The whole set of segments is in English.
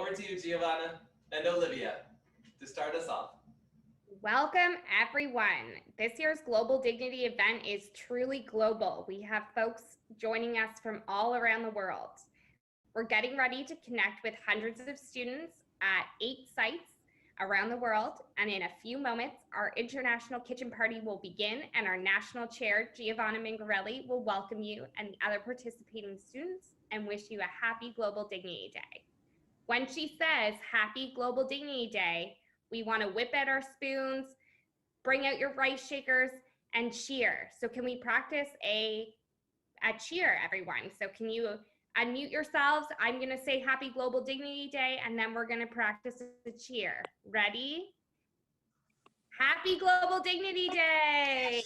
over to you, Giovanna and Olivia, to start us off. Welcome, everyone. This year's Global Dignity event is truly global. We have folks joining us from all around the world. We're getting ready to connect with hundreds of students at 8 sites around the world, and in a few moments, our international kitchen party will begin, and our national chair, Giovanna Mingarelli, will welcome you and the other participating students and wish you a happy Global Dignity Day. When she says Happy Global Dignity Day, we want to whip out our spoons, bring out your rice shakers, and cheer. So can we practice a cheer, everyone? So can you unmute yourselves? I'm going to say Happy Global Dignity Day, and then we're going to practice a cheer. Ready? Happy Global Dignity Day!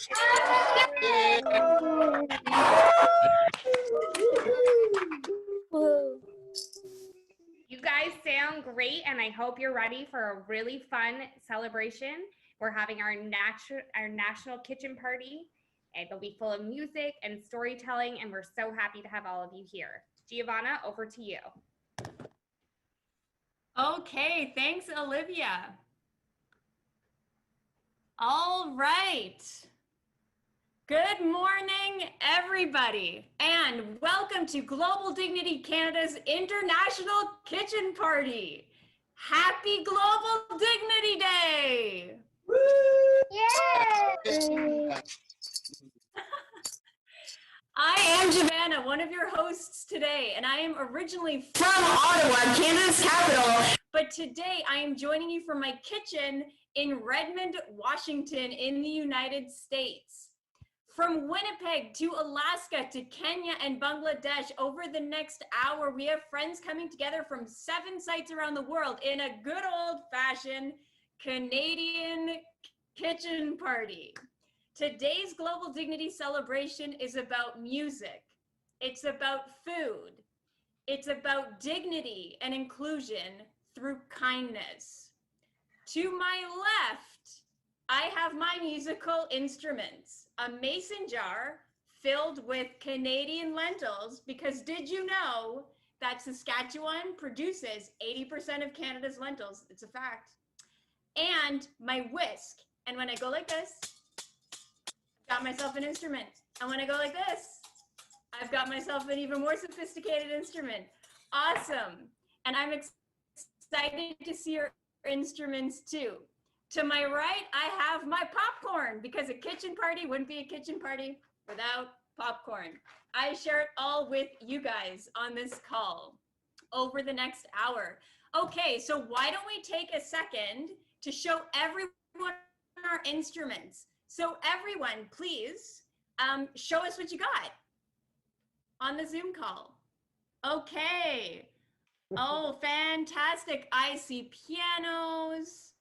You guys sound great, and I hope you're ready for a really fun celebration. We're having our national kitchen party. It'll be full of music and storytelling, and we're so happy to have all of you here. Giovanna, over to you. Okay, thanks, Olivia. All right. Good morning, everybody, and welcome to Global Dignity Canada's International Kitchen Party. Happy Global Dignity Day! Woo! Yay! I am Giovanna, one of your hosts today, and I am originally from Ottawa, Canada's capital, but today I am joining you from my kitchen in Redmond, Washington in the United States. From Winnipeg to Alaska to Kenya and Bangladesh, over the next hour, we have friends coming together from 7 sites around the world in a good old-fashioned Canadian kitchen party. Today's Global Dignity celebration is about music. It's about food. It's about dignity and inclusion through kindness. To my left, I have my musical instruments, a mason jar filled with Canadian lentils, because did you know that Saskatchewan produces 80% of Canada's lentils? It's a fact. And my whisk. And when I go like this, I've got myself an instrument. And when I go like this, I've got myself an even more sophisticated instrument. Awesome. And I'm excited to see your instruments too. To my right, I have my popcorn, because a kitchen party wouldn't be a kitchen party without popcorn. I share it all with you guys on this call over the next hour. Okay, so why don't we take a second to show everyone our instruments. So everyone, please show us what you got on the Zoom call. Okay. Oh, fantastic. I see pianos.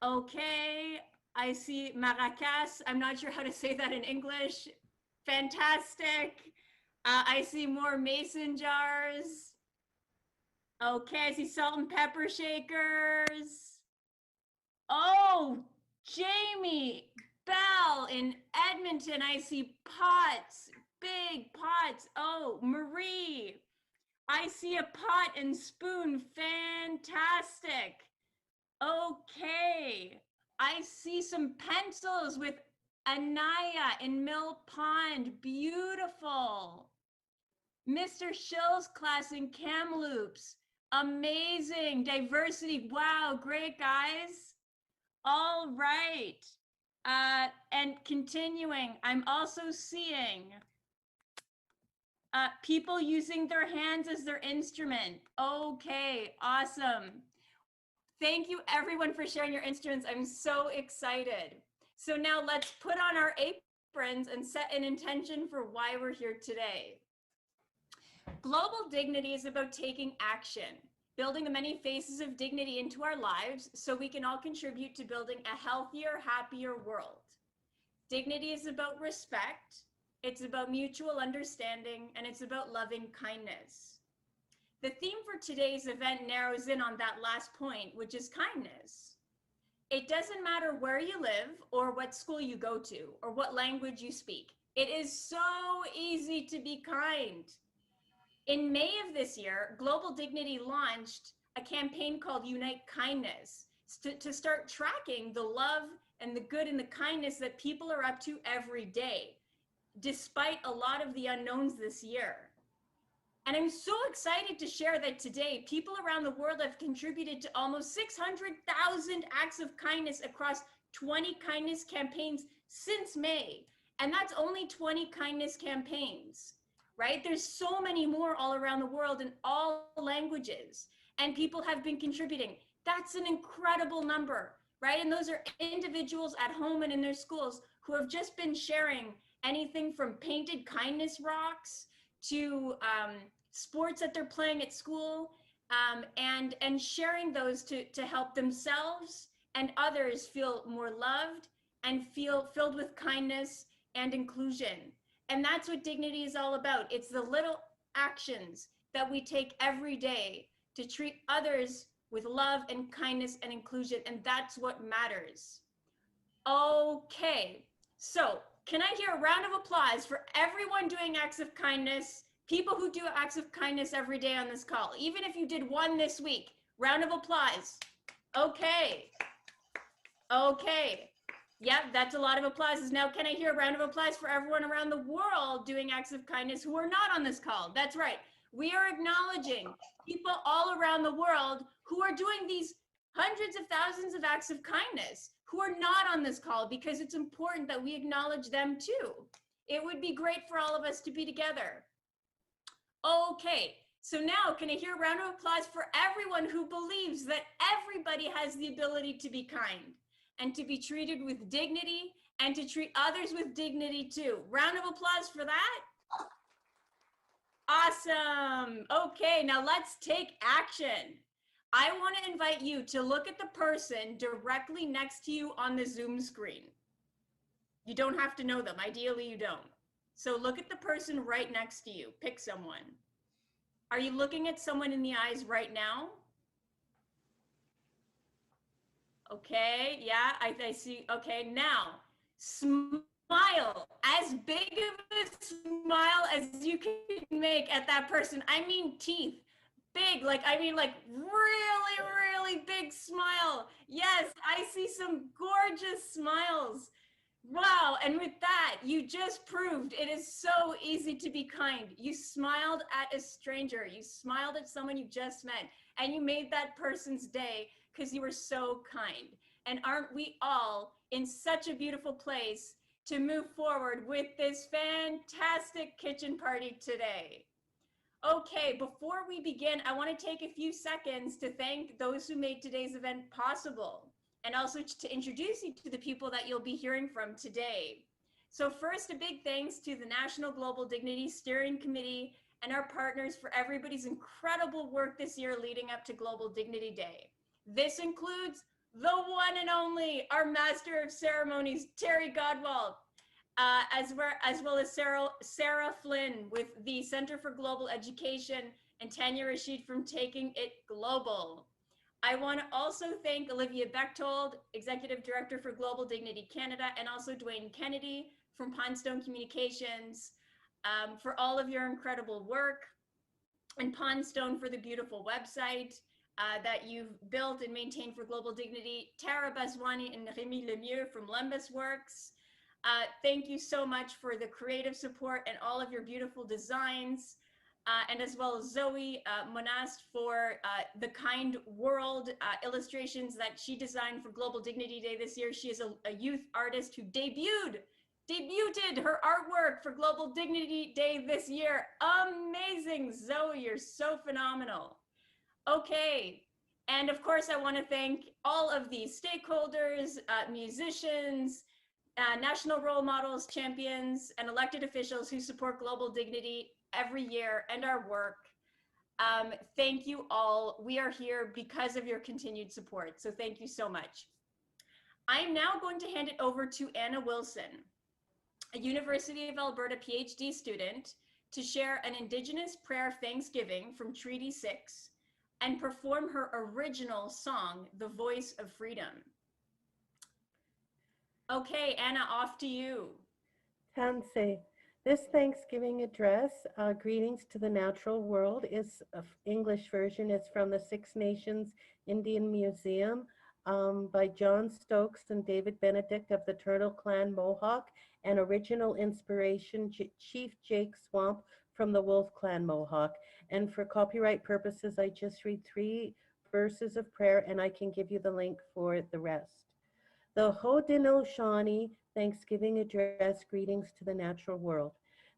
Okay. I see maracas. I'm not sure how to say that in English. Fantastic. I see more mason jars. Okay, I see salt and pepper shakers. Oh, Jamie Bell in Edmonton. I see pots, big pots. Oh, Marie. I see a pot and spoon. Fantastic. Okay. I see some pencils with Anaya in Mill Pond. Beautiful. Mr. Schill's class in Kamloops. Amazing. Diversity. Wow. Great, guys. All right. And continuing, I'm also seeing people using their hands as their instrument. Okay, awesome. Thank you everyone for sharing your instruments. I'm so excited. So now let's put on our aprons and set an intention for why we're here today. Global dignity is about taking action, building the many faces of dignity into our lives so we can all contribute to building a healthier, happier world. Dignity is about respect, it's about mutual understanding, and it's about loving kindness. The theme for today's event narrows in on that last point, which is kindness. It doesn't matter where you live or what school you go to or what language you speak. It is so easy to be kind. In May of this year, Global Dignity launched a campaign called Unite Kindness to start tracking the love and the good and the kindness that people are up to every day, despite a lot of the unknowns this year. And I'm so excited to share that today, people around the world have contributed to almost 600,000 acts of kindness across 20 kindness campaigns since May. And that's only 20 kindness campaigns, right? There's so many more all around the world in all languages, and people have been contributing. That's an incredible number, right? And those are individuals at home and in their schools who have just been sharing anything from painted kindness rocks to sports that they're playing at school, and sharing those to help themselves and others feel more loved and feel filled with kindness and inclusion. And that's what dignity is all about. It's the little actions that we take every day to treat others with love and kindness and inclusion, and that's what matters. Okay, so can I hear a round of applause for everyone doing acts of kindness, people who do acts of kindness every day on this call, even if you did one this week? Round of applause. Okay. Okay. Yep, that's a lot of applauses. Now, can I hear a round of applause for everyone around the world doing acts of kindness who are not on this call? That's right. We are acknowledging people all around the world who are doing these hundreds of thousands of acts of kindness who are not on this call, because it's important that we acknowledge them too. It would be great for all of us to be together. Okay, so now can I hear a round of applause for everyone who believes that everybody has the ability to be kind and to be treated with dignity and to treat others with dignity too. Round of applause for that. Awesome. Okay, now let's take action. I want to invite you to look at the person directly next to you on the Zoom screen. You don't have to know them. Ideally, you don't. So look at the person right next to you. Pick someone. Are you looking at someone in the eyes right now? Okay, yeah, I see. Okay, now smile, as big of a smile as you can make at that person. I mean teeth, big, like really big smile. Yes, I see some gorgeous smiles. Wow, and with that, you just proved it is so easy to be kind. You smiled at a stranger, you smiled at someone you just met, and you made that person's day because you were so kind. And aren't we all in such a beautiful place to move forward with this fantastic kitchen party today? Okay, before we begin, I want to take a few seconds to thank those who made today's event possible, and also to introduce you to the people that you'll be hearing from today. So first, a big thanks to the National Global Dignity Steering Committee and our partners for everybody's incredible work this year leading up to Global Dignity Day. This includes the one and only, our Master of Ceremonies, Terry Godwald, as well as Sarah Flynn with the Center for Global Education, and Tanya Rashid from Taking It Global. I want to also thank Olivia Bechtford, Executive Director for Global Dignity Canada, and also Dwayne Kennedy from Pondstone Communications for all of your incredible work, and Pondstone for the beautiful website that you've built and maintained for Global Dignity. Tara Baswani and Rémi Lemieux from Lembus Works. Thank you so much for the creative support and all of your beautiful designs. And as well as Zoe Monast for the Kind World illustrations that she designed for Global Dignity Day this year. She is a youth artist who debuted her artwork for Global Dignity Day this year. Amazing, Zoe, you're so phenomenal. Okay, and of course I want to thank all of the stakeholders, musicians, national role models, champions, and elected officials who support Global Dignity every year and our work. Thank you all. We are here because of your continued support, so thank you so much. I'm now going to hand it over to Anna Wilson, a University of Alberta PhD student, to share an Indigenous prayer of thanksgiving from Treaty 6 and perform her original song, The Voice of Freedom. Okay, Anna, off to you. Tanse, This Thanksgiving address, Greetings to the Natural World, is English version. Is from the Six Nations Indian Museum by John Stokes and David Benedict of the Turtle Clan Mohawk, and original inspiration Chief Jake Swamp from the Wolf Clan Mohawk. And for copyright purposes, I just read 3 verses of prayer, and I can give you the link for the rest. The Haudenosaunee Thanksgiving Address, Greetings to the Natural World.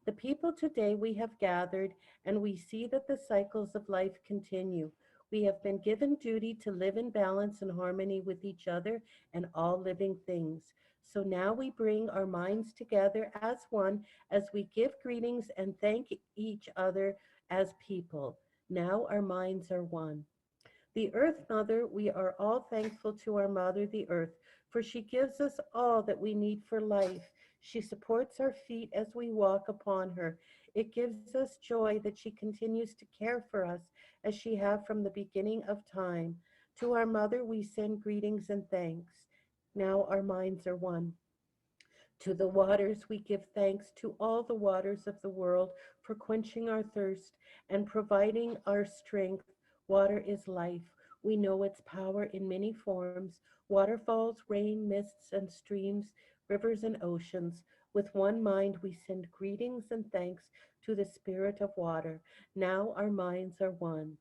The people today we have gathered, and we see that the cycles of life continue. We have been given duty to live in balance and harmony with each other and all living things. So now we bring our minds together as one as we give greetings and thank each other as people. Now our minds are one. The Earth Mother, we are all thankful to our Mother, the Earth, for she gives us all that we need for life. She supports our feet as we walk upon her. It gives us joy that she continues to care for us as she have from the beginning of time. To our Mother, we send greetings and thanks. Now our minds are one. To the waters we give thanks, to all the waters of the world, for quenching our thirst and providing our strength. Water is life. We know its power in many forms: waterfalls, rain, mists, and streams, rivers, and oceans. With one mind, we send greetings and thanks to the Spirit of water. Now our minds are one.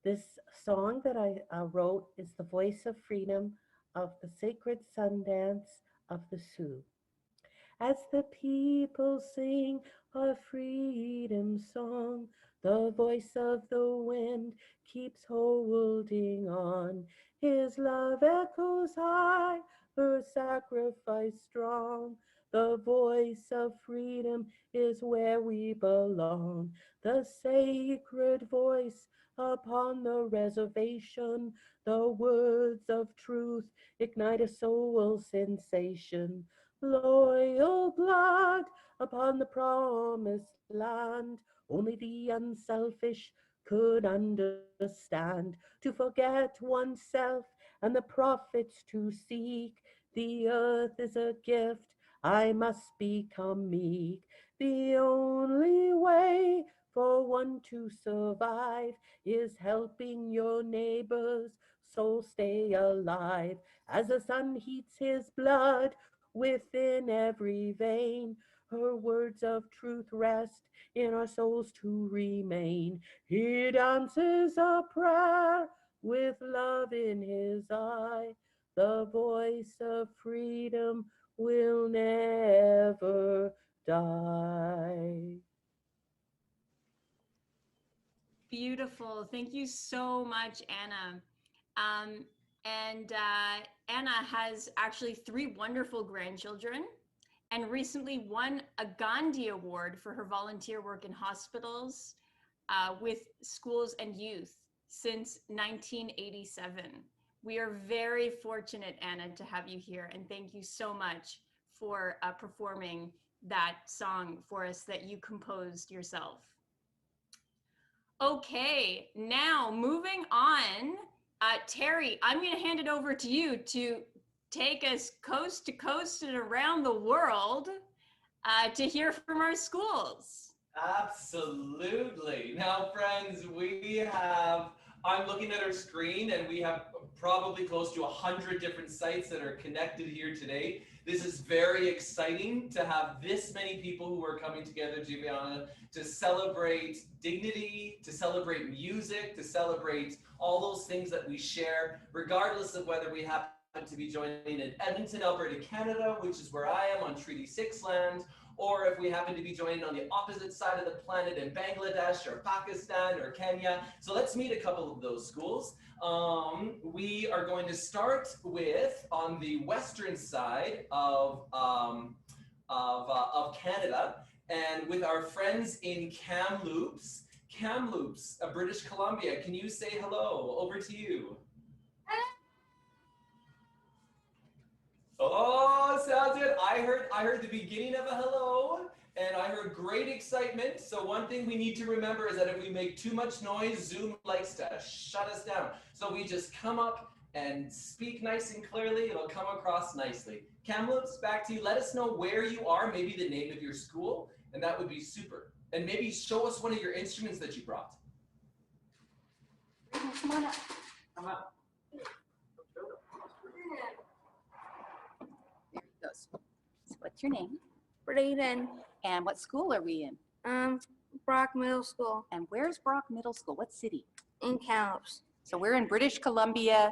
This song that I wrote is the voice of freedom of the sacred sun dance of the Sioux. As the people sing a freedom song, the voice of the wind keeps holding on. His love echoes high, her sacrifice strong. The voice of freedom is where we belong. The sacred voice upon the reservation, the words of truth ignite a soul sensation. Loyal blood upon the promised land. Only the unselfish could understand. To forget oneself and the profits to seek. The earth is a gift, I must become meek. The only way for one to survive is helping your neighbors, so stay alive. As the sun heats his blood within every vein, her words of truth rest in our souls to remain. He dances a prayer with love in his eye. The voice of freedom will never die. Beautiful. Thank you so much, Anna. Anna has actually 3 wonderful grandchildren and recently won a Gandhi Award for her volunteer work in hospitals with schools and youth since 1987. We are very fortunate, Anna, to have you here, and thank you so much for performing that song for us that you composed yourself. Okay, now moving on, Terry, I'm going to hand it over to you to take us coast to coast and around the world to hear from our schools. Absolutely. Now, friends, I'm looking at our screen, and we have probably close to 100 different sites that are connected here today. This is very exciting to have this many people who are coming together, Giovanna, to celebrate dignity, to celebrate music, to celebrate all those things that we share, regardless of whether we happen to be joining in Edmonton, Alberta, Canada, which is where I am on Treaty 6 land, or if we happen to be joining on the opposite side of the planet in Bangladesh or Pakistan or Kenya. So let's meet a couple of those schools. We are going to start with on the western side of Canada, and with our friends in Kamloops, British Columbia. Can you say hello? Over to you. Oh, sounds good. I heard the beginning of a hello, and I heard great excitement. So one thing we need to remember is that if we make too much noise, Zoom likes to shut us down. So we just come up and speak nice and clearly. It'll come across nicely. Kamloops, back to you. Let us know where you are, maybe the name of your school, and that would be super. And maybe show us one of your instruments that you brought. Come on up. Come up. There he goes. So what's your name? Brayden, And what school are we in? Brock Middle School And where's Brock Middle School? What city? in Kamloops. So we're in British Columbia.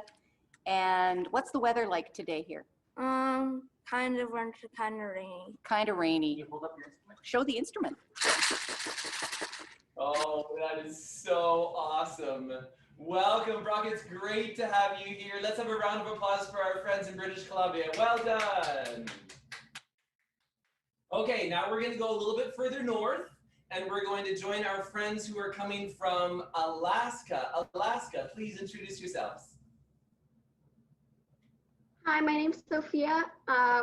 And what's the weather like today here? Kind of winter, kind of rainy. Kind of rainy. You hold up your instrument. Show the instrument. Oh, that is so awesome. Welcome, Brock. It's great to have you here. Let's have a round of applause for our friends in British Columbia. Well done. Okay, now we're going to go a little bit further north, and we're going to join our friends who are coming from Alaska. Alaska, please introduce yourselves. Hi, my name's Sophia.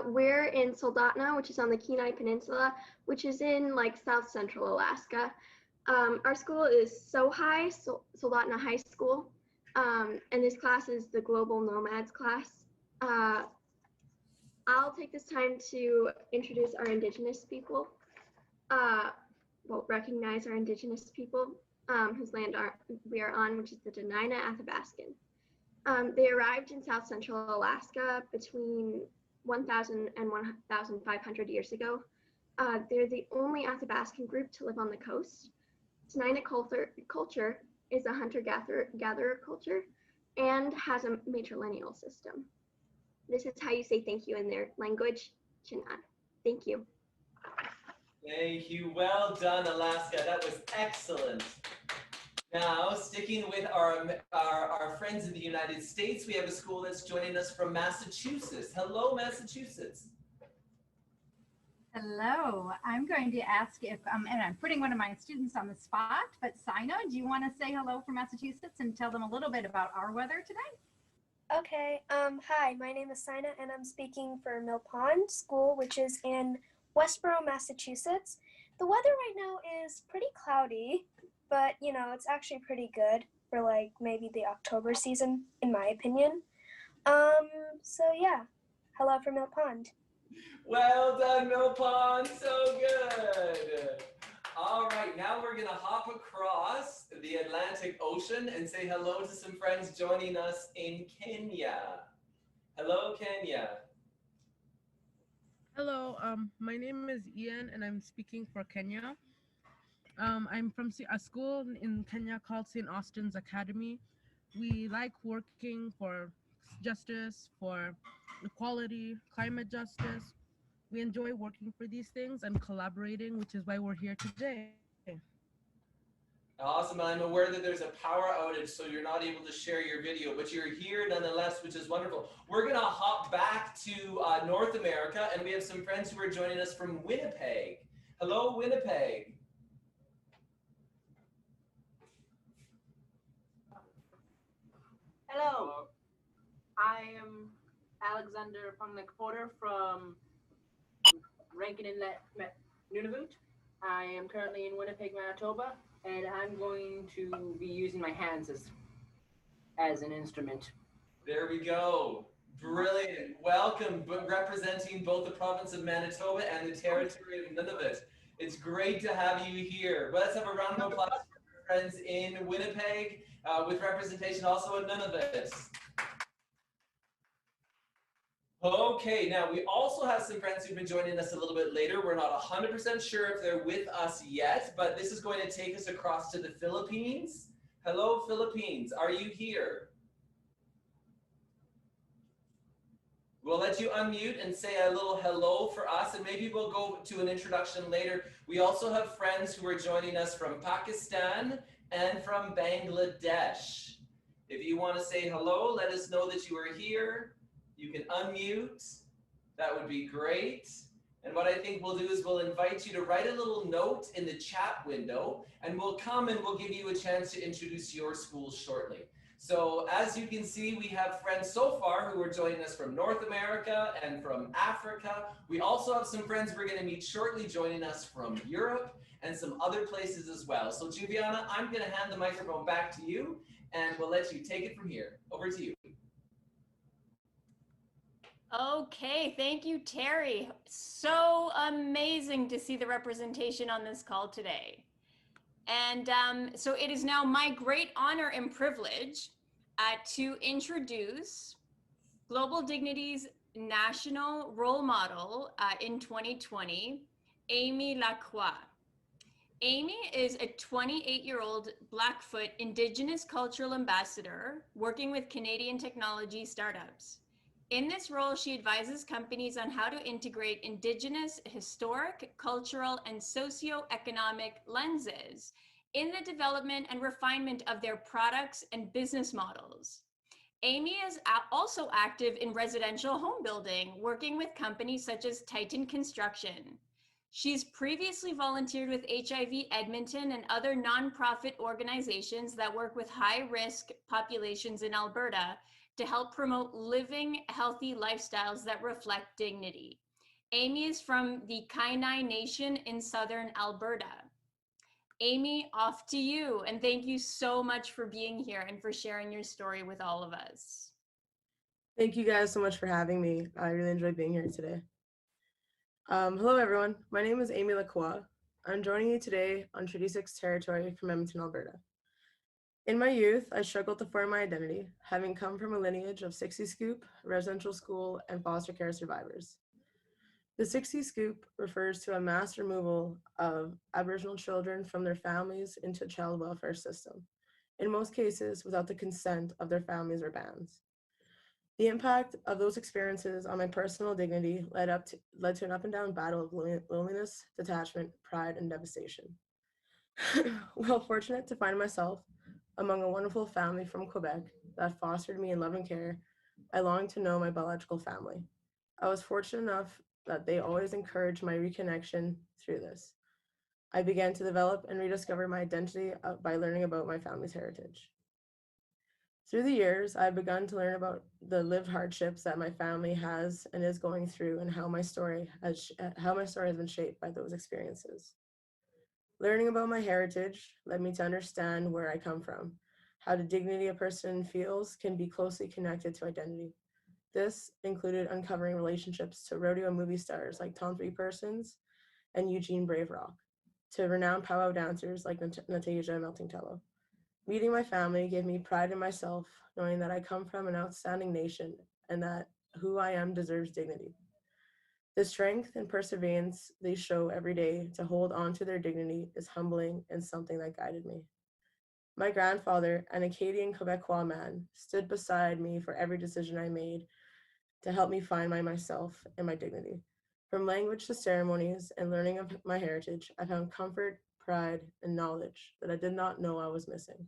We're in Soldotna, which is on the Kenai Peninsula, which is in like south central Alaska. Our school is Soldotna High School, and this class is the Global Nomads class. I'll take this time to introduce our Indigenous people, recognize our Indigenous people whose land we are on, which is the Dena'ina Athabascan. They arrived in south central Alaska between 1,000 and 1,500 years ago. They're the only Athabascan group to live on the coast. Dena'ina culture is a hunter-gatherer culture and has a matrilineal system. This is how you say thank you in their language, Chinan. Thank you. Thank you. Well done, Alaska. That was excellent. Now, sticking with our friends in the United States, we have a school that's joining us from Massachusetts. Hello, Massachusetts. Hello, I'm going to ask if, and I'm putting one of my students on the spot, but Sina, do you want to say hello from Massachusetts and tell them a little bit about our weather today? Okay, hi, my name is Sina and I'm speaking for Mill Pond School, which is in Westboro, Massachusetts. The weather right now is pretty cloudy, but you know, it's actually pretty good for like maybe the October season, in my opinion. So yeah, hello from Mill Pond. Well done, Mill Pond. So good. All right, now we're going to hop across the Atlantic Ocean and say hello to some friends joining us in Kenya. Hello, Kenya. Hello, my name is Ian and I'm speaking for Kenya. I'm from a school in Kenya called St. Austin's Academy. We like working for justice, for equality, climate justice. We enjoy working for these things and collaborating, which is why we're here today. Awesome. I'm aware that there's a power outage, so you're not able to share your video, but you're here nonetheless, which is wonderful. We're going to hop back to North America, and we have some friends who are joining us from Winnipeg. Hello, Winnipeg. Hello, I am Alexander Porter from Rankin Inlet, Nunavut. I am currently in Winnipeg, Manitoba, and I'm going to be using my hands as an instrument. There we go. Brilliant. Welcome, representing both the province of Manitoba and the territory of Nunavut. It's great to have you here. Let's have a round of applause for our friends in Winnipeg, with representation also in Nunavut. Okay, now we also have some friends who've been joining us a little bit later. We're not 100% sure if they're with us yet, but this is going to take us across to the Philippines. Hello, Philippines. Are you here? We'll let you unmute and say a little hello for us, and maybe we'll go to an introduction later. We also have friends who are joining us from Pakistan and from Bangladesh. If you want to say hello, let us know that you are here. You can unmute. That would be great. And what I think we'll do is we'll invite you to write a little note in the chat window, and we'll come and we'll give you a chance to introduce your school shortly. So as you can see, we have friends so far who are joining us from North America and from Africa. We also have some friends we're going to meet shortly joining us from Europe and some other places as well. So Giovanna, I'm going to hand the microphone back to you, and we'll let you take it from here. Over to you. Okay, thank you, Terry. So amazing to see the representation on this call today. And so it is now my great honor and privilege to introduce Global Dignity's national role model in 2020, Amy Lacroix. Amy is a 28-year-old Blackfoot Indigenous cultural ambassador working with Canadian technology startups. In this role, she advises companies on how to integrate Indigenous, historic, cultural, and socioeconomic lenses in the development and refinement of their products and business models. Amy is also active in residential home building, working with companies such as Titan Construction. She's previously volunteered with HIV Edmonton and other nonprofit organizations that work with high-risk populations in Alberta to help promote living healthy lifestyles that reflect dignity. Amy is from the Kainai Nation in southern Alberta. Amy, off to you, and thank you so much for being here and for sharing your story with all of us. Thank you guys so much for having me. I really enjoyed being here today. Hello everyone, my name is Amy Lacroix. I'm joining you today on Treaty 6 territory from Edmonton, Alberta. In my youth, I struggled to form my identity, having come from a lineage of 60 Scoop, residential school, and foster care survivors. The 60 Scoop refers to a mass removal of Aboriginal children from their families into a child welfare system, in most cases without the consent of their families or bands. The impact of those experiences on my personal dignity led to an up and down battle of loneliness, detachment, pride, and devastation. While fortunate to find myself among a wonderful family from Quebec that fostered me in love and care, I longed to know my biological family. I was fortunate enough that they always encouraged my reconnection through this. I began to develop and rediscover my identity by learning about my family's heritage. Through the years, I've begun to learn about the lived hardships that my family has and is going through, and how my story has been shaped by those experiences. Learning about my heritage led me to understand where I come from, how the dignity a person feels can be closely connected to identity. This included uncovering relationships to rodeo movie stars like Tom Three Persons and Eugene Brave Rock, to renowned powwow dancers like Natasha Meltingtello. Meeting my family gave me pride in myself, knowing that I come from an outstanding nation and that who I am deserves dignity. The strength and perseverance they show every day to hold on to their dignity is humbling and something that guided me. My grandfather, an Acadian Quebecois man, stood beside me for every decision I made to help me find myself and my dignity. From language to ceremonies and learning of my heritage, I found comfort, pride, and knowledge that I did not know I was missing,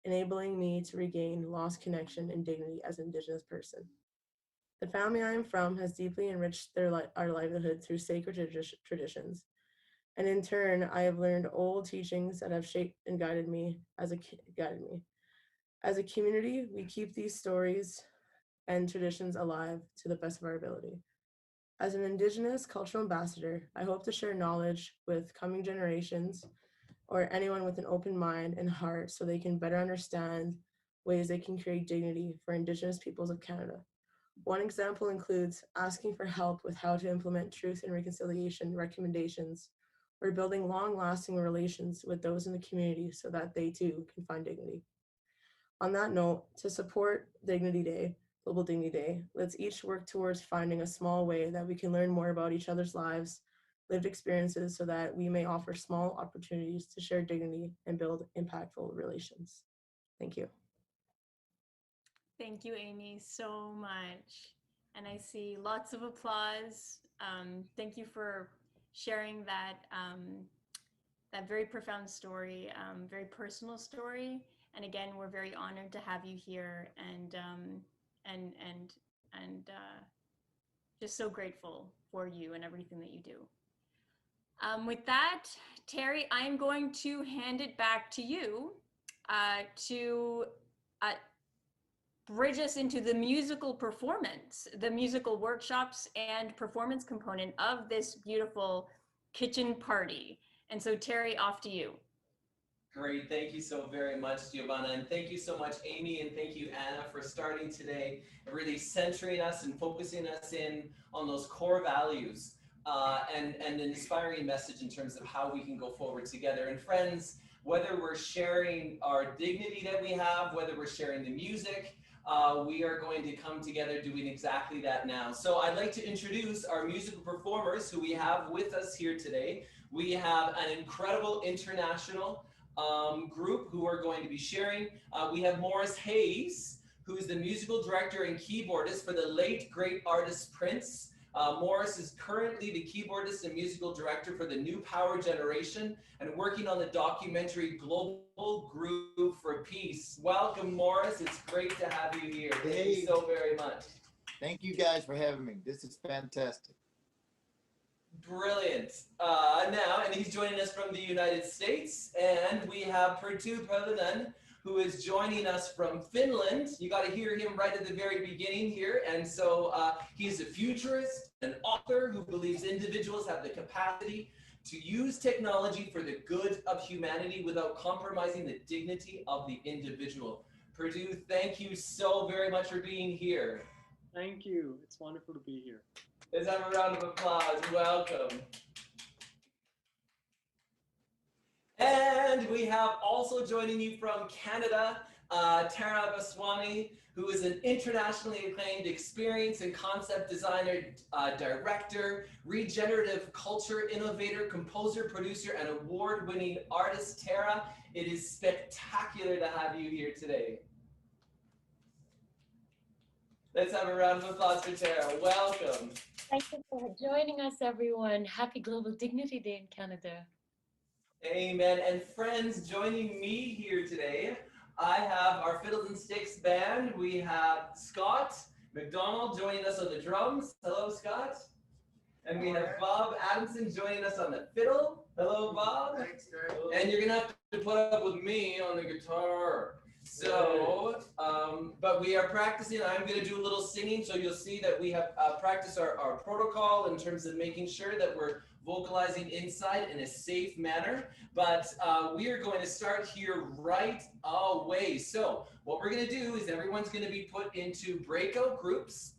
enabling me to regain lost connection and dignity as an Indigenous person. The family I am from has deeply enriched our livelihood through sacred traditions, and in turn, I have learned old teachings that have shaped and guided me. As a community, we keep these stories and traditions alive to the best of our ability. As an Indigenous cultural ambassador, I hope to share knowledge with coming generations or anyone with an open mind and heart so they can better understand ways they can create dignity for Indigenous peoples of Canada. One example includes asking for help with how to implement truth and reconciliation recommendations, or building long-lasting relations with those in the community so that they too can find dignity. On that note, to support Dignity Day, Global Dignity Day, let's each work towards finding a small way that we can learn more about each other's lives, lived experiences, so that we may offer small opportunities to share dignity and build impactful relations. Thank you. Thank you, Amy, so much. And I see lots of applause. Thank you for sharing that, that very profound story, very personal story. And again, we're very honored to have you here, and just so grateful for you and everything that you do. With that, Terry, I'm going to hand it back to you to bridge us into the musical performance, the musical workshops and performance component of this beautiful kitchen party. And so, Terry, off to you. Great, thank you so very much, Giovanna, and thank you so much, Amy, and thank you, Anna, for starting today and really centering us and focusing us in on those core values and an inspiring message in terms of how we can go forward together. And friends, whether we're sharing our dignity that we have, whether we're sharing the music, we are going to come together doing exactly that now. So I'd like to introduce our musical performers who we have with us here today. We have an incredible international group who are going to be sharing. We have Morris Hayes, who is the musical director and keyboardist for the late great artist Prince. Morris is currently the keyboardist and musical director for the New Power Generation and working on the documentary Global Groove for Peace. Welcome, Morris. It's great to have you here. Thank you so very much. Thank you guys for having me. This is fantastic. Brilliant. And he's joining us from the United States, and we have Perttu Pölönen, who is joining us from Finland. You got to hear him right at the very beginning here. And so he's a futurist, an author who believes individuals have the capacity to use technology for the good of humanity without compromising the dignity of the individual. Perttu, thank you so very much for being here. Thank you. It's wonderful to be here. Let's have a round of applause. Welcome. And we have also joining you from Canada, Tara Baswani, who is an internationally acclaimed experience and concept designer, director, regenerative culture innovator, composer, producer, and award-winning artist. Tara, it is spectacular to have you here today. Let's have a round of applause for Tara. Welcome. Thank you for joining us, everyone. Happy Global Dignity Day in Canada. Amen. And friends, joining me here today, I have our Fiddles and Sticks band. We have Scott McDonald joining us on the drums. Hello, Scott. And we have Bob Adamson joining us on the fiddle. Hello, Bob. Thanks, Derek. And you're gonna have to put up with me on the guitar. So, but we are practicing. I'm going to do a little singing, so you'll see that we have practiced our protocol in terms of making sure that we're vocalizing inside in a safe manner. But we are going to start here right away. So what we're going to do is everyone's going to be put into breakout groups,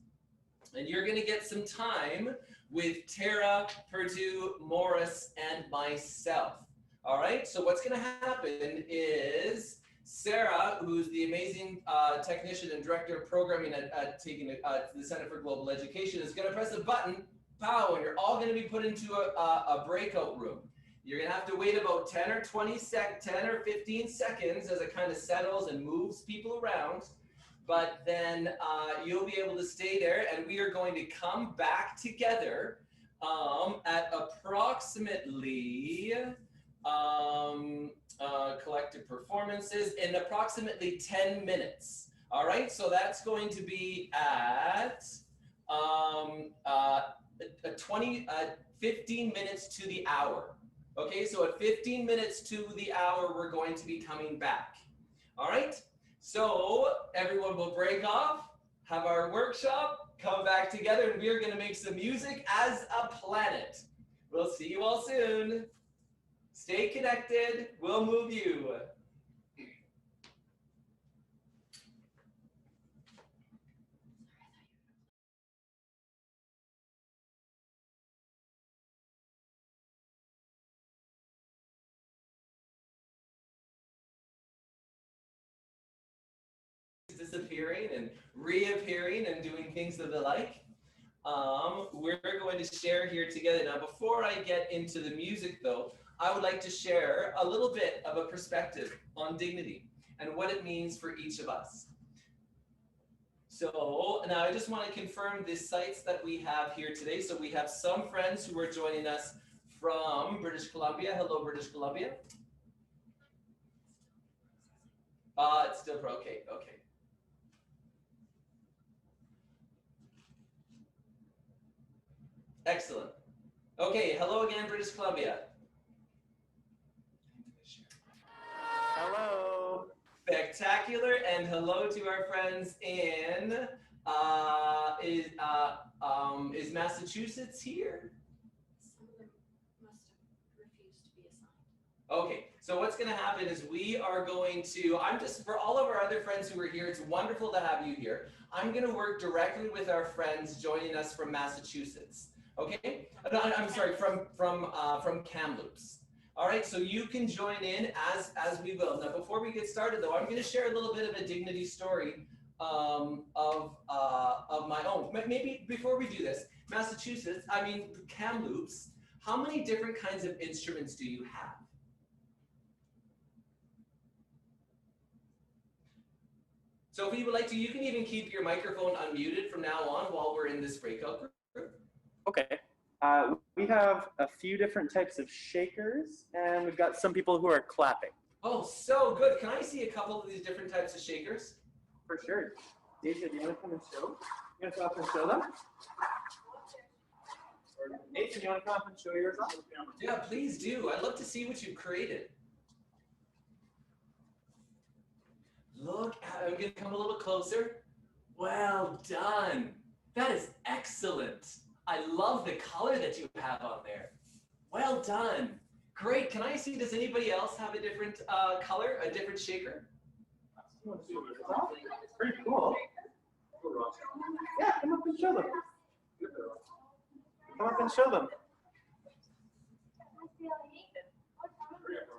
and you're going to get some time with Tara, Perttu, Morris, and myself. All right, so what's going to happen is Sarah, who's the amazing technician and director of programming at the Center for Global Education, is going to press a button, pow, and you're all going to be put into a breakout room. You're going to have to wait about 10 or 15 seconds as it kind of settles and moves people around. But then you'll be able to stay there, and we are going to come back together at approximately collective performances in approximately 10 minutes. All right, so that's going to be at 15 minutes to the hour. Okay, so at 15 minutes to the hour, we're going to be coming back. All right, so everyone will break off, have our workshop, come back together, and we are going to make some music as a planet. We'll see you all soon. Stay connected. We'll move you. Disappearing and reappearing and doing things of the like. We're going to share here together. Now, before I get into the music, though, I would like to share a little bit of a perspective on dignity and what it means for each of us. So now I just want to confirm the sites that we have here today. So we have some friends who are joining us from British Columbia. Hello, British Columbia. It's still okay. Okay. Excellent. Okay, hello again, British Columbia. Hello. Spectacular, and hello to our friends in, is Massachusetts here? Some of them must have refused to be assigned. Okay, So what's going to happen is we are going to, for all of our other friends who are here, it's wonderful to have you here. I'm going to work directly with our friends joining us from Massachusetts. Okay? No, I'm sorry, from Kamloops. All right, so you can join in as we will. Now, before we get started, though, I'm going to share a little bit of a dignity story of my own. Maybe before we do this, Kamloops, how many different kinds of instruments do you have? So if you would like to, you can even keep your microphone unmuted from now on while we're in this breakout group. Okay. We have a few different types of shakers, and we've got some people who are clapping. Oh, so good. Can I see a couple of these different types of shakers? For sure. Deja, do you want to come and show? You want to come up and show them? Or Nathan, you want to come up and show yours off? Yeah, please do. I'd love to see what you've created. Look, I'm going to come a little closer. Well done. That is excellent. I love the color that you have on there. Well done. Great. Can I see, does anybody else have a different color, a different shaker? Pretty cool. Yeah, come up and show them. Come up and show them.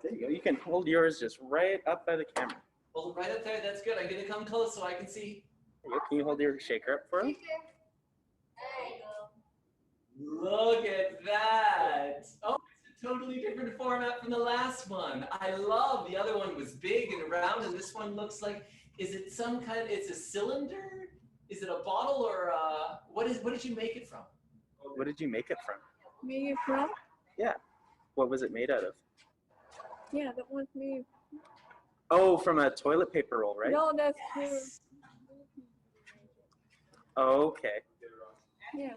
There you go. You can hold yours just right up by the camera. Hold it right up there. That's good. I'm going to come close so I can see. There you go. Can you hold your shaker up for them? Look at that. Oh, it's a totally different format from the last one. I love the other one was big and round, and this one looks like, is it some kind, it's a cylinder? Is it a bottle or what did you make it from? What did you make it from? Make it from? Yeah. What was it made out of? Yeah, that one's me. Oh, from a toilet paper roll, right? No, that's Okay. Yeah.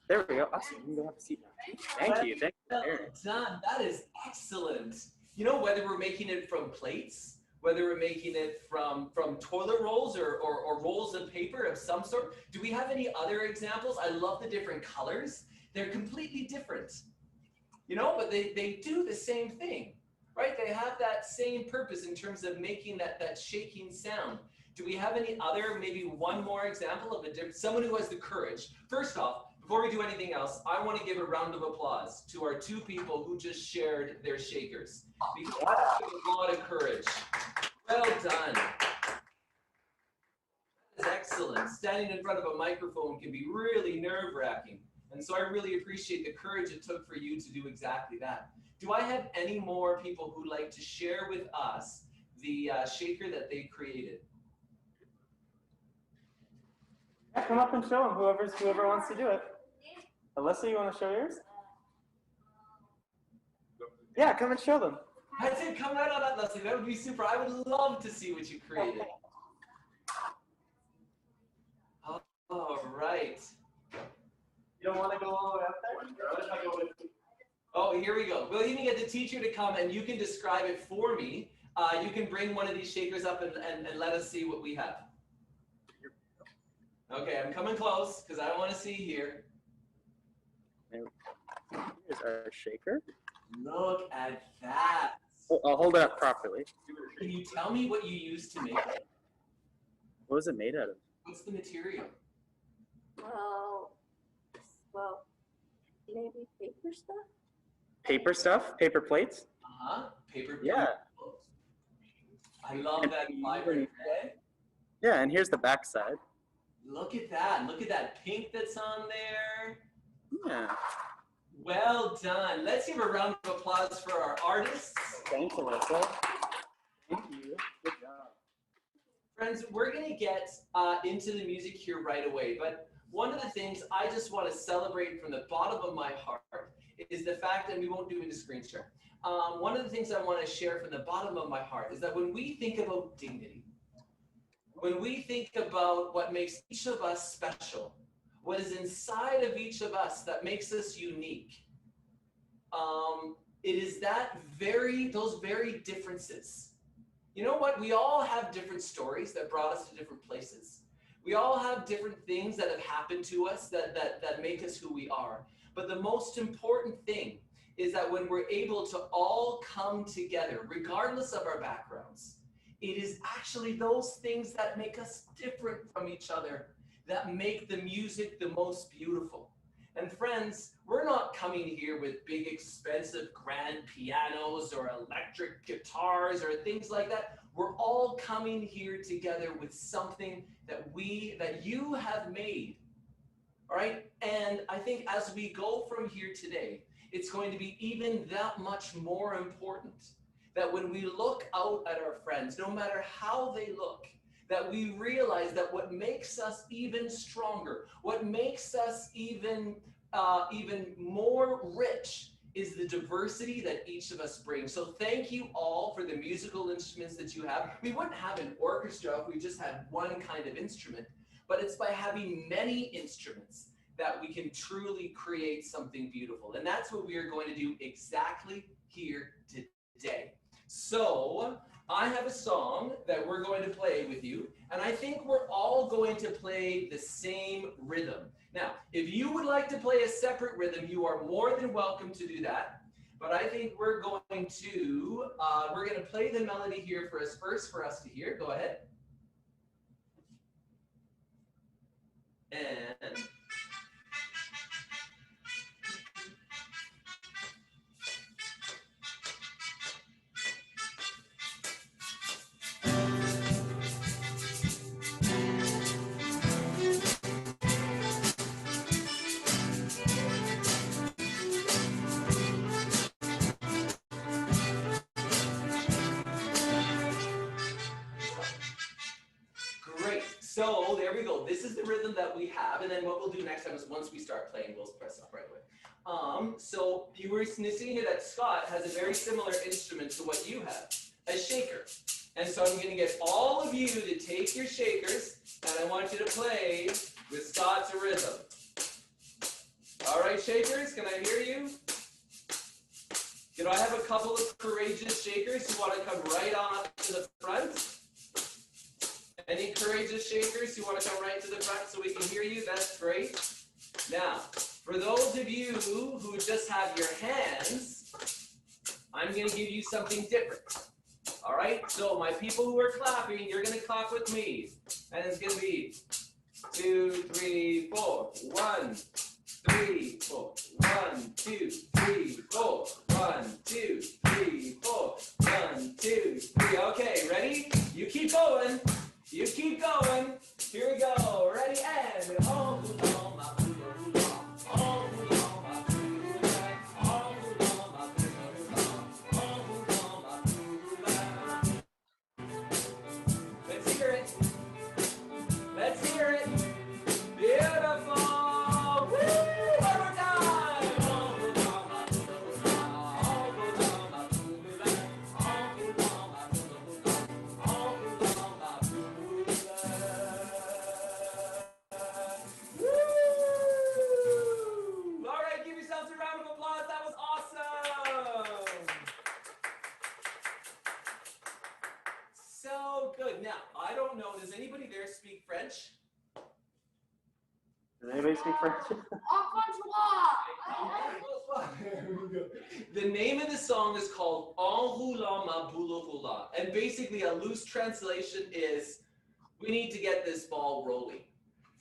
There we go. Awesome. You can go have a seat now. Thank you. Thank you. Well done. That is excellent. You know, whether we're making it from plates, whether we're making it from toilet rolls or rolls of paper of some sort. Do we have any other examples? I love the different colors. They're completely different, you know, but they do the same thing, right? They have that same purpose in terms of making that shaking sound. Do we have any other, maybe one more example of someone who has the courage? First off, before we do anything else, I want to give a round of applause to our two people who just shared their shakers. Because that took a lot of courage. Well done. That is excellent. Standing in front of a microphone can be really nerve-wracking. And so I really appreciate the courage it took for you to do exactly that. Do I have any more people who'd like to share with us the shaker that they created? Yeah, come up and show them, whoever wants to do it. Alyssa, you want to show yours? Yeah, come and show them. That's it, come right on up, Leslie. That would be super. I would love to see what you created. All right. You don't want to go all the way up there? Oh, here we go. We'll even get the teacher to come and you can describe it for me. You can bring one of these shakers up and let us see what we have. Okay, I'm coming close because I want to see here. Here's our shaker. Look at that. Oh, I'll hold it up properly. Can you tell me what you used to make it? What was it made out of? What's the material? Well, maybe paper stuff? Paper stuff? Paper plates? Uh-huh. Paper plates. Yeah. I love that vibrant red. Yeah, and here's the back side. Look at that. Look at that pink that's on there. Yeah. Well done. Let's give a round of applause for our artists. Thanks, Alyssa. Thank you. Good job. Friends, we're going to get into the music here right away, but one of the things I just want to celebrate from the bottom of my heart is the fact that we won't do it in a screen share. One of the things I want to share from the bottom of my heart is that when we think about dignity, when we think about what makes each of us special, what is inside of each of us that makes us unique, it is those very differences. You know what? We all have different stories that brought us to different places. We all have different things that have happened to us that make us who we are. But the most important thing is that when we're able to all come together, regardless of our backgrounds, it is actually those things that make us different from each other that make the music the most beautiful. And friends, we're not coming here with big, expensive, grand pianos or electric guitars or things like that. We're all coming here together with something that you have made. All right? And I think as we go from here today, it's going to be even that much more important that when we look out at our friends, no matter how they look, that we realize that what makes us even stronger, what makes us even more rich is the diversity that each of us brings. So thank you all for the musical instruments that you have. We wouldn't have an orchestra if we just had one kind of instrument, but it's by having many instruments that we can truly create something beautiful. And that's what we are going to do exactly here today. So I have a song that we're going to play with you, and I think we're all going to play the same rhythm. Now, if you would like to play a separate rhythm, you are more than welcome to do that. But I think we're going to play the melody here for us first for us to hear. Go ahead. And great. So there we go. This is the rhythm that we have. And then what we'll do next time is once we start playing, we'll press up right away. So you were seeing here that Scott has a very similar instrument to what you have, a shaker. And so I'm going to get all of you to take your shakers, and I want you to play with Scott's rhythm. All right, shakers, can I hear you? You know, I have a couple of courageous shakers who want to come right on up to the front. Any courageous shakers who want to come right to the front so we can hear you? That's great. Now, for those of you who just have your hands, I'm going to give you something different. All right? So my people who are clapping, you're going to clap with me. And it's going to be 2, 3, 4. 1, 3, 4. 1, 2, 3, 4. 1, 2, 3, 4. 1, 2, 3. Okay, ready? You keep going. You keep going. Here we go. Ready? And oh, let's hear it. Let's hear it. Beautiful. Woo! One more time. All right, give yourselves a round of applause. That was awesome. So good. Now, I don't know, does anybody there speak French? Does anybody speak French? The name of the song is called En roulant ma boule roulant. And basically a loose translation is, we need to get this ball rolling.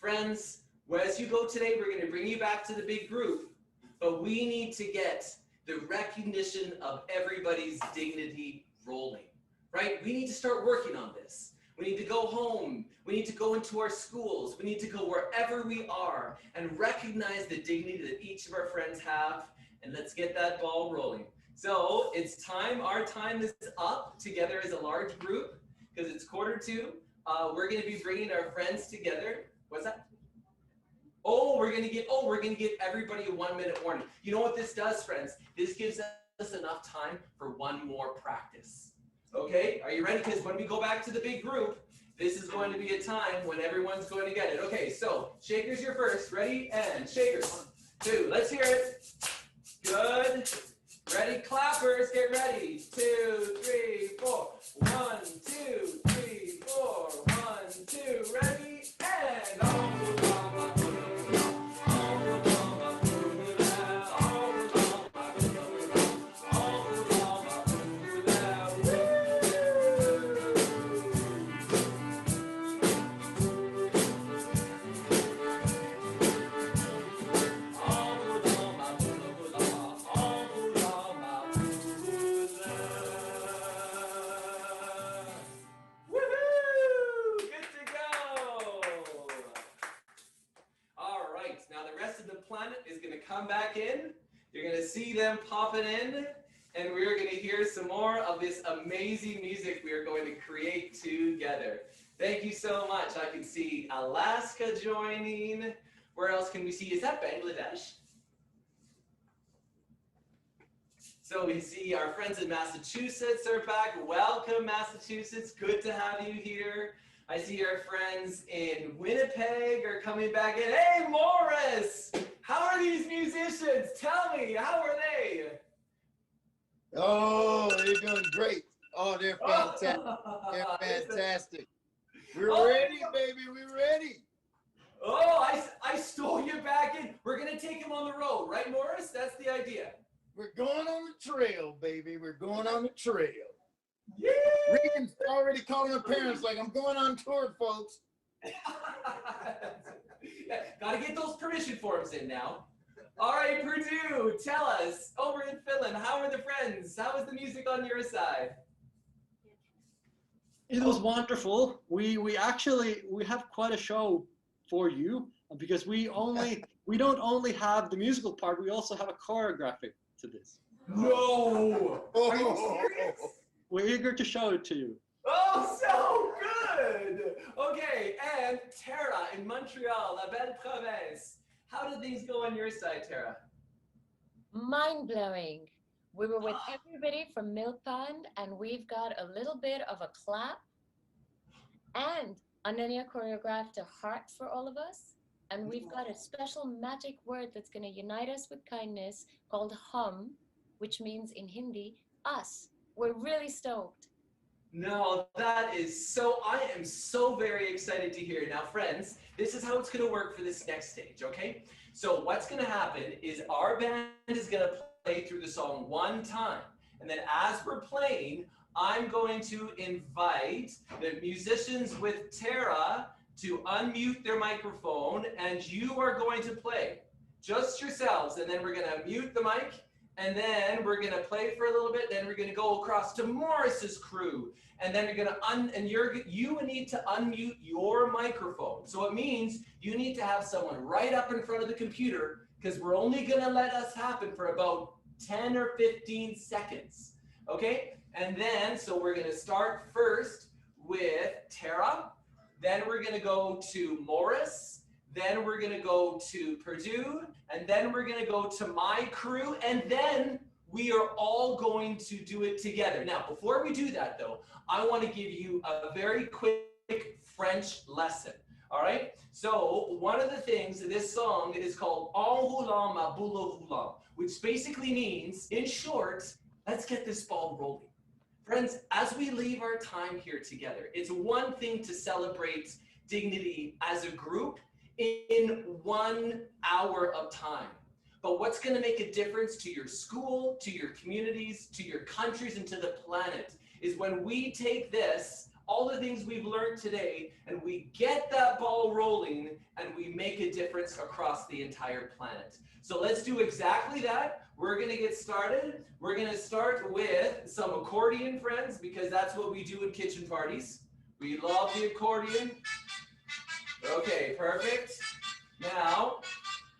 Friends, as you go today, we're going to bring you back to the big group, but we need to get the recognition of everybody's dignity rolling, right? We need to start working on this. We need to go home. We need to go into our schools. We need to go wherever we are and recognize the dignity that each of our friends have, and let's get that ball rolling. So it's time. Our time is up together as a large group because it's 1:45. We're going to be bringing our friends together. What's that? We're going to give everybody a 1-minute warning. You know what this does, friends? This gives us enough time for one more practice. Okay, are you ready? Because when we go back to the big group, this is going to be a time when everyone's going to get it. Okay, so shakers, you're first. Ready? And shakers. 1, 2. Let's hear it. Good. Ready? Clappers, get ready. 2, 3, 4. 1, 2, 3, 4. 1, 2. Ready? And planet is going to come back in. You're going to see them popping in, and we're going to hear some more of this amazing music we are going to create together. Thank you so much. I can see Alaska joining. Where else can we see? Is that Bangladesh? So we see our friends in Massachusetts are back. Welcome, Massachusetts. Good to have you here. I see our friends in Winnipeg are coming back in. Hey, Morris! How are these musicians? Tell me, how are they? Oh, they're doing great. Oh, they're fantastic. They're fantastic. We're ready, baby. We're ready. Oh, I stole you back in. We're going to take them on the road, right, Morris? That's the idea. We're going on the trail, baby. We're going on the trail. Yeah. Regan's already calling her parents like, I'm going on tour, folks. Got to get those permission forms in now. All right, Perttu, tell us, over in Finland, how are the friends? How is the music on your side? It was wonderful. We have quite a show for you because we don't only have the musical part, we also have a choreography to this. No! Are you serious? We're eager to show it to you. Oh, so good! Okay, and Tara in Montreal, La Belle Province. How did things go on your side, Tara? Mind-blowing. We were with everybody from Mill Pond, and we've got a little bit of a clap. And Ananya choreographed a heart for all of us. And we've got a special magic word that's going to unite us with kindness called hum, which means in Hindi, us. We're really stoked. No, that is so, I am so very excited to hear. Now, friends, this is how it's going to work for this next stage, okay? So what's going to happen is our band is going to play through the song one time. And then as we're playing, I'm going to invite the musicians with Tara to unmute their microphone, and you are going to play just yourselves. And then we're going to mute the mic, and then we're going to play for a little bit. Then we're going to go across to Morris's crew, and then you're going to you need to unmute your microphone. So it means you need to have someone right up in front of the computer, because we're only going to let us happen for about 10 or 15 seconds. Okay? And then, so we're going to start first with Tara. Then we're going to go to Morris. Then we're going to go to Perttu. And then we're going to go to my crew. And then we are all going to do it together. Now, before we do that, though, I want to give you a very quick French lesson. All right? So one of the things, this song is called En roulant ma boule roulant, which basically means, in short, let's get this ball rolling. Friends, as we leave our time here together, it's one thing to celebrate dignity as a group in 1 hour of time. But what's going to make a difference to your school, to your communities, to your countries, and to the planet is when we take this, all the things we've learned today, and we get that ball rolling and we make a difference across the entire planet. So let's do exactly that. We're going to get started. We're going to start with some accordion, friends, because that's what we do in kitchen parties. We love the accordion. Okay, perfect. Now,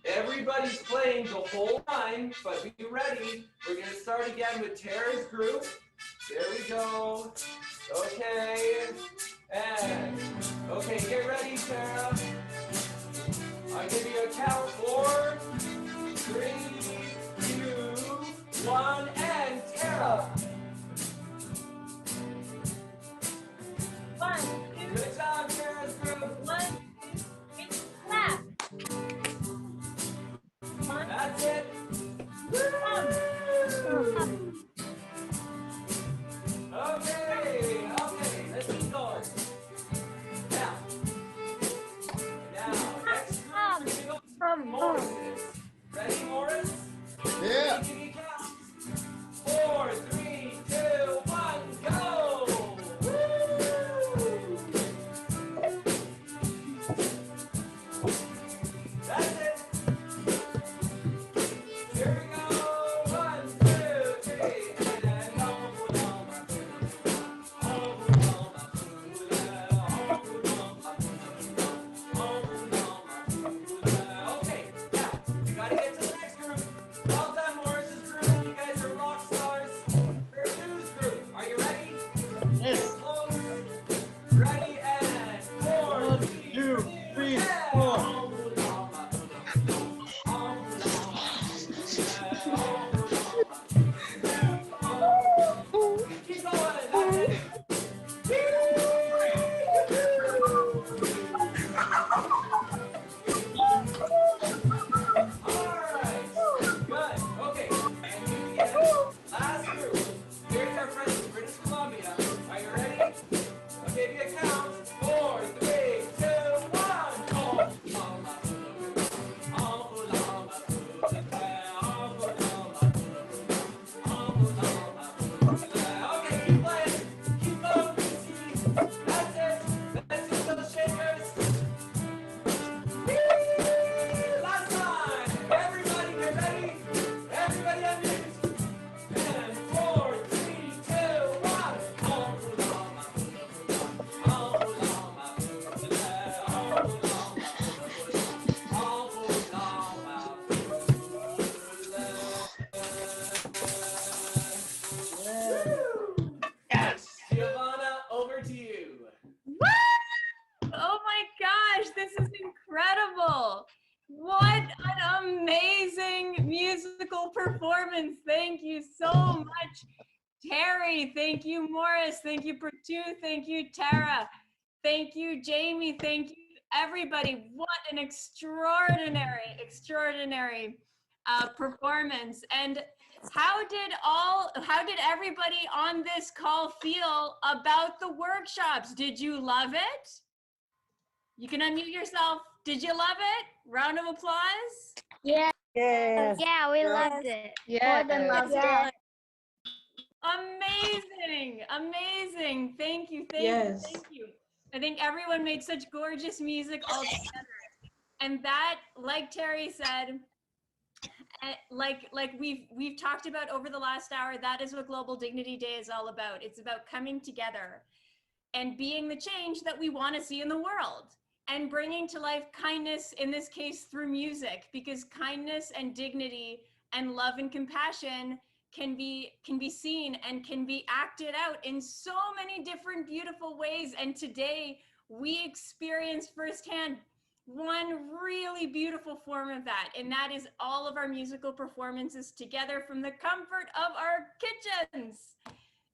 everybody's playing the whole time, but be ready. We're going to start again with Tara's group. There we go. Okay. And, okay, get ready, Tara. I'll give you a count. 4, 3, 2, 1, and Tara. 1, 2, good job, Tara's group. 1, 2, clap. 1, that's it. Okay, let's keep going. Now, next group, we're going to go Morris. Ready, Morris? Yeah. 4, 3, 2, 1, go! Woo! That's it. Here we go. 1, 2, 3, and then okay, now you incredible. What an amazing musical performance. Thank you so much, Terry. Thank you, Morris. Thank you, Perttu. Thank you, Tara. Thank you, Jamie. Thank you, everybody. What an extraordinary performance. And how did everybody on this call feel about the workshops? Did you love it? You can unmute yourself. Did you love it? Round of applause. Yeah. Yes. Yeah, we loved it. Yeah. More than loved Yeah. it. Amazing, amazing. Thank you, thank Yes. you, thank you. I think everyone made such gorgeous music all together. And that, like Terry said, like we've talked about over the last hour, that is what Global Dignity Day is all about. It's about coming together and being the change that we want to see in the world, and bringing to life kindness, in this case through music, because kindness and dignity and love and compassion can be seen and can be acted out in so many different beautiful ways. And today we experience firsthand one really beautiful form of that, and that is all of our musical performances together from the comfort of our kitchens.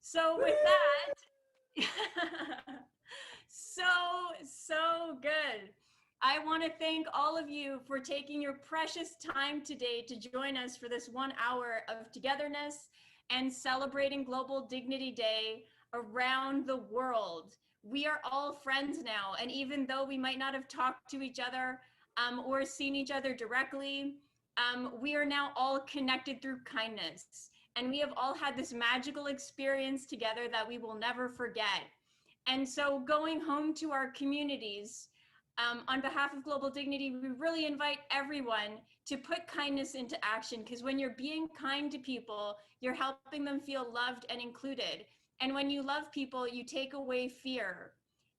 So with that, so good. I want to thank all of you for taking your precious time today to join us for this 1 hour of togetherness and celebrating Global Dignity Day around the world. We are all friends now, and even though we might not have talked to each other or seen each other directly, we are now all connected through kindness. And we have all had this magical experience together that we will never forget. And so going home to our communities, on behalf of Global Dignity, we really invite everyone to put kindness into action, because when you're being kind to people, you're helping them feel loved and included. And when you love people, you take away fear.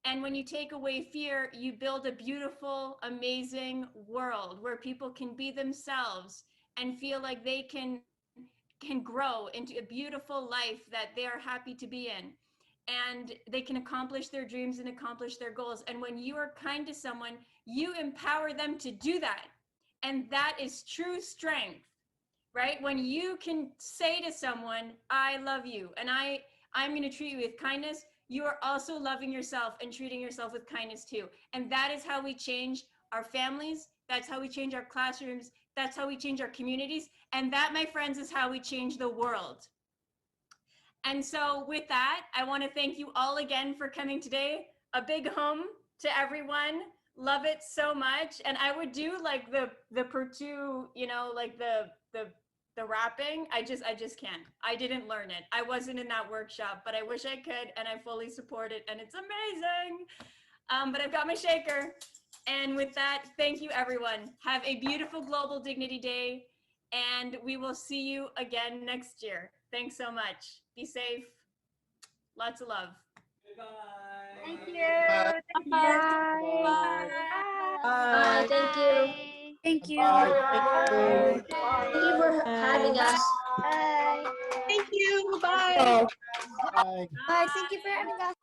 And when you take away fear, you build a beautiful, amazing world where people can be themselves and feel like they can grow into a beautiful life that they are happy to be in. And they can accomplish their dreams and accomplish their goals. And when you are kind to someone, you empower them to do that. And that is true strength, right? When you can say to someone, I love you, and I'm going to treat you with kindness, you are also loving yourself and treating yourself with kindness too. And that is how we change our families. That's how we change our classrooms. That's how we change our communities. And that, my friends, is how we change the world. And so with that, I want to thank you all again for coming today. A big hum to everyone. Love it so much. And I would do like the Perttu, you know, like the rapping. I just can't. I didn't learn it. I wasn't in that workshop, but I wish I could, and I fully support it, and it's amazing. But I've got my shaker. And with that, thank you, everyone. Have a beautiful Global Dignity Day, and we will see you again next year. Thanks so much. Be safe. Lots of love. Thank you. Bye. Bye. Bye. Thank you. Thank you. Bye. Thank you for having us. Bye. Thank you. Bye. Bye. Bye. Thank you for having us.